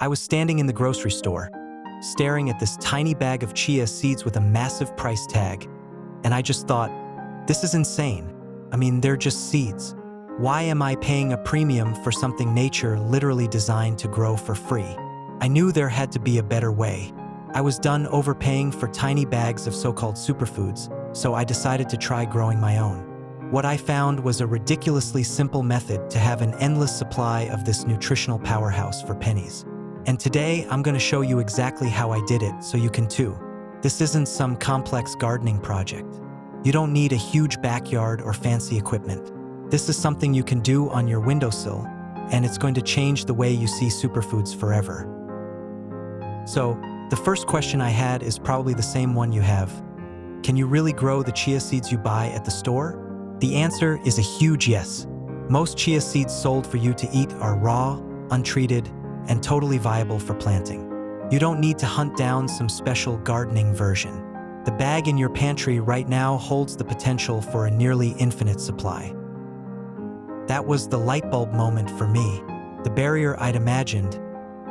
I was standing in the grocery store, staring at this tiny bag of chia seeds with a massive price tag, and I just thought, this is insane. I mean, they're just seeds. Why am I paying a premium for something nature literally designed to grow for free? I knew there had to be a better way. I was done overpaying for tiny bags of so-called superfoods, so I decided to try growing my own. What I found was a ridiculously simple method to have an endless supply of this nutritional powerhouse for pennies. And today, I'm going to show you exactly how I did it so you can too. This isn't some complex gardening project. You don't need a huge backyard or fancy equipment. This is something you can do on your windowsill, and it's going to change the way you see superfoods forever. So, the first question I had is probably the same one you have. Can you really grow the chia seeds you buy at the store? The answer is a huge yes. Most chia seeds sold for you to eat are raw, untreated, and totally viable for planting. You don't need to hunt down some special gardening version. The bag in your pantry right now holds the potential for a nearly infinite supply. That was the light bulb moment for me. The barrier I'd imagined,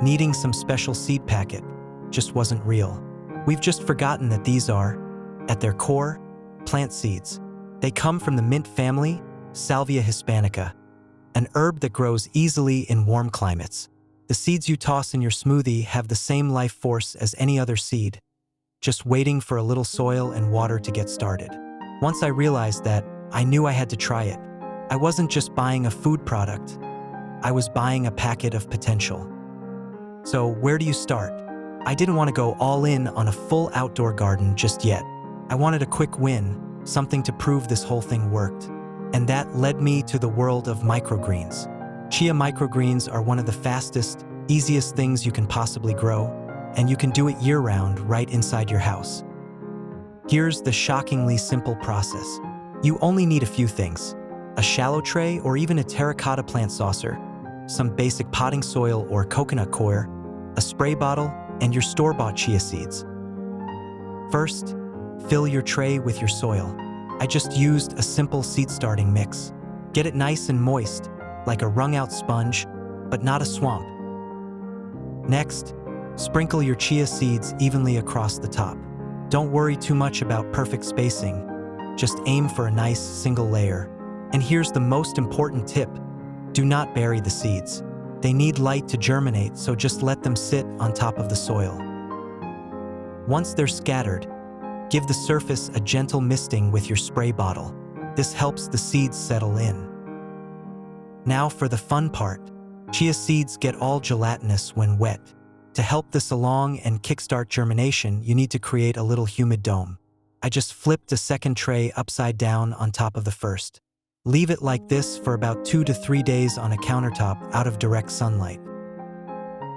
needing some special seed packet, just wasn't real. We've just forgotten that these are, at their core, plant seeds. They come from the mint family, Salvia hispanica, an herb that grows easily in warm climates. The seeds you toss in your smoothie have the same life force as any other seed, just waiting for a little soil and water to get started. Once I realized that, I knew I had to try it. I wasn't just buying a food product, I was buying a packet of potential. So where do you start? I didn't want to go all in on a full outdoor garden just yet. I wanted a quick win, something to prove this whole thing worked. And that led me to the world of microgreens. Chia microgreens are one of the fastest, easiest things you can possibly grow, and you can do it year-round right inside your house. Here's the shockingly simple process. You only need a few things: a shallow tray or even a terracotta plant saucer, some basic potting soil or coconut coir, a spray bottle, and your store-bought chia seeds. First, fill your tray with your soil. I just used a simple seed-starting mix. Get it nice and moist, like a wrung-out sponge, but not a swamp. Next, sprinkle your chia seeds evenly across the top. Don't worry too much about perfect spacing. Just aim for a nice single layer. And here's the most important tip: do not bury the seeds. They need light to germinate, so just let them sit on top of the soil. Once they're scattered, give the surface a gentle misting with your spray bottle. This helps the seeds settle in. Now for the fun part. Chia seeds get all gelatinous when wet. To help this along and kickstart germination, you need to create a little humid dome. I just flipped a second tray upside down on top of the first. Leave it like this for about 2 to 3 days on a countertop out of direct sunlight.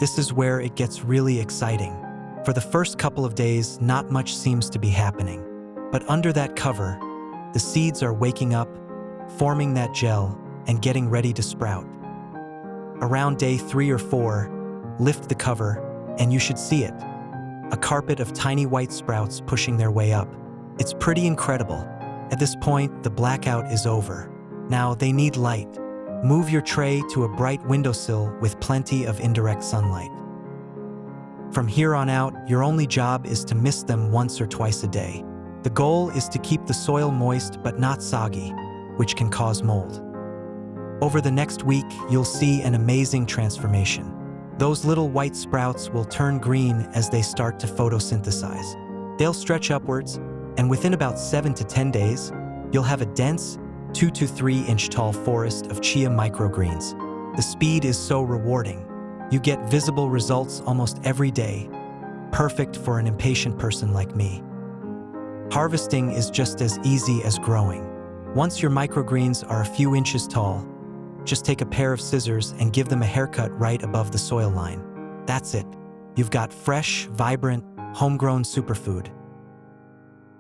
This is where it gets really exciting. For the first couple of days, not much seems to be happening. But under that cover, the seeds are waking up, forming that gel, and getting ready to sprout. Around day 3 or 4, lift the cover, and you should see it. A carpet of tiny white sprouts pushing their way up. It's pretty incredible. At this point, the blackout is over. Now they need light. Move your tray to a bright windowsill with plenty of indirect sunlight. From here on out, your only job is to mist them once or twice a day. The goal is to keep the soil moist but not soggy, which can cause mold. Over the next week, you'll see an amazing transformation. Those little white sprouts will turn green as they start to photosynthesize. They'll stretch upwards, and within about 7 to 10 days, you'll have a dense, 2 to 3 inch tall forest of chia microgreens. The speed is so rewarding. You get visible results almost every day, perfect for an impatient person like me. Harvesting is just as easy as growing. Once your microgreens are a few inches tall, just take a pair of scissors and give them a haircut right above the soil line. That's it. You've got fresh, vibrant, homegrown superfood.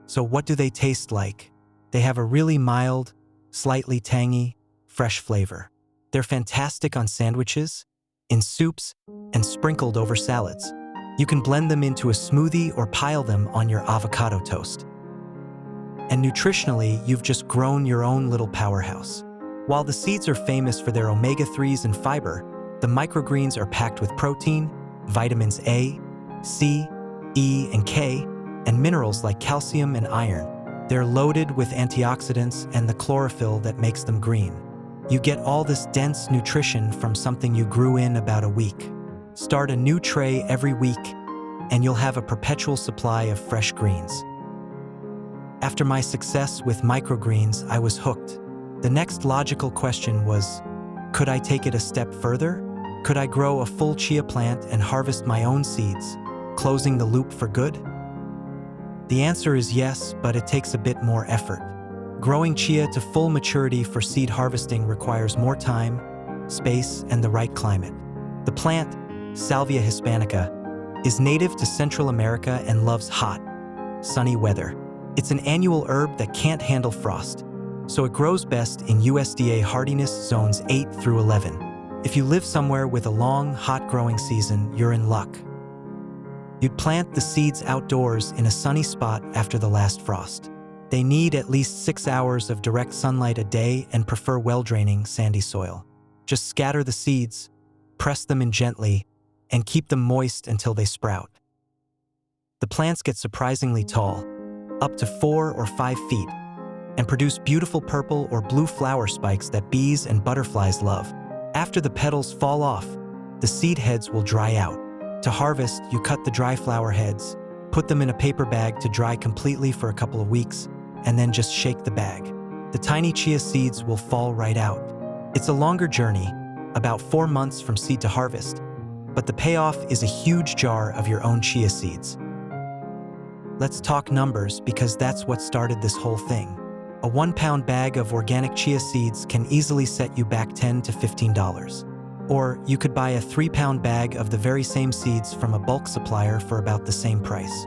So what do they taste like? They have a really mild, slightly tangy, fresh flavor. They're fantastic on sandwiches, in soups, and sprinkled over salads. You can blend them into a smoothie or pile them on your avocado toast. And nutritionally, you've just grown your own little powerhouse. While the seeds are famous for their omega-3s and fiber, the microgreens are packed with protein, vitamins A, C, E, and K, and minerals like calcium and iron. They're loaded with antioxidants and the chlorophyll that makes them green. You get all this dense nutrition from something you grew in about a week. Start a new tray every week, and you'll have a perpetual supply of fresh greens. After my success with microgreens, I was hooked. The next logical question was, could I take it a step further? Could I grow a full chia plant and harvest my own seeds, closing the loop for good? The answer is yes, but it takes a bit more effort. Growing chia to full maturity for seed harvesting requires more time, space, and the right climate. The plant, Salvia hispanica, is native to Central America and loves hot, sunny weather. It's an annual herb that can't handle frost, so it grows best in USDA hardiness zones 8 through 11. If you live somewhere with a long, hot growing season, you're in luck. You'd plant the seeds outdoors in a sunny spot after the last frost. They need at least 6 hours of direct sunlight a day and prefer well-draining, sandy soil. Just scatter the seeds, press them in gently, and keep them moist until they sprout. The plants get surprisingly tall, up to 4 or 5 feet, and produce beautiful purple or blue flower spikes that bees and butterflies love. After the petals fall off, the seed heads will dry out. To harvest, you cut the dry flower heads, put them in a paper bag to dry completely for a couple of weeks, and then just shake the bag. The tiny chia seeds will fall right out. It's a longer journey, about 4 months from seed to harvest, but the payoff is a huge jar of your own chia seeds. Let's talk numbers because that's what started this whole thing. A 1-pound bag of organic chia seeds can easily set you back $10 to $15. Or you could buy a 3-pound bag of the very same seeds from a bulk supplier for about the same price.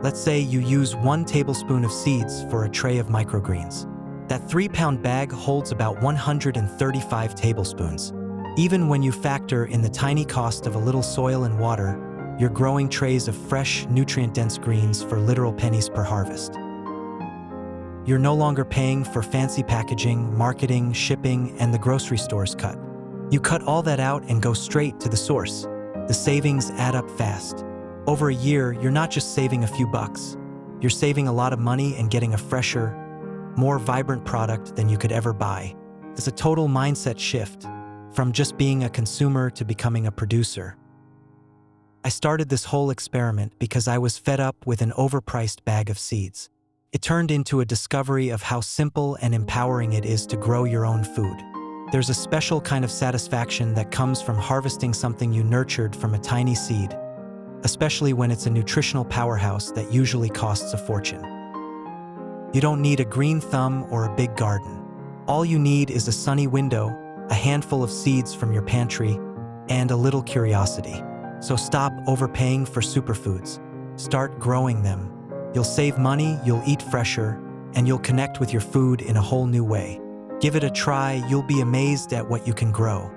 Let's say you use 1 tablespoon of seeds for a tray of microgreens. That 3-pound bag holds about 135 tablespoons. Even when you factor in the tiny cost of a little soil and water, you're growing trays of fresh, nutrient-dense greens for literal pennies per harvest. You're no longer paying for fancy packaging, marketing, shipping, and the grocery store's cut. You cut all that out and go straight to the source. The savings add up fast. Over a year, you're not just saving a few bucks. You're saving a lot of money and getting a fresher, more vibrant product than you could ever buy. It's a total mindset shift, from just being a consumer to becoming a producer. I started this whole experiment because I was fed up with an overpriced bag of seeds. It turned into a discovery of how simple and empowering it is to grow your own food. There's a special kind of satisfaction that comes from harvesting something you nurtured from a tiny seed, especially when it's a nutritional powerhouse that usually costs a fortune. You don't need a green thumb or a big garden. All you need is a sunny window, a handful of seeds from your pantry, and a little curiosity. So stop overpaying for superfoods. Start growing them. You'll save money, you'll eat fresher, and you'll connect with your food in a whole new way. Give it a try, you'll be amazed at what you can grow.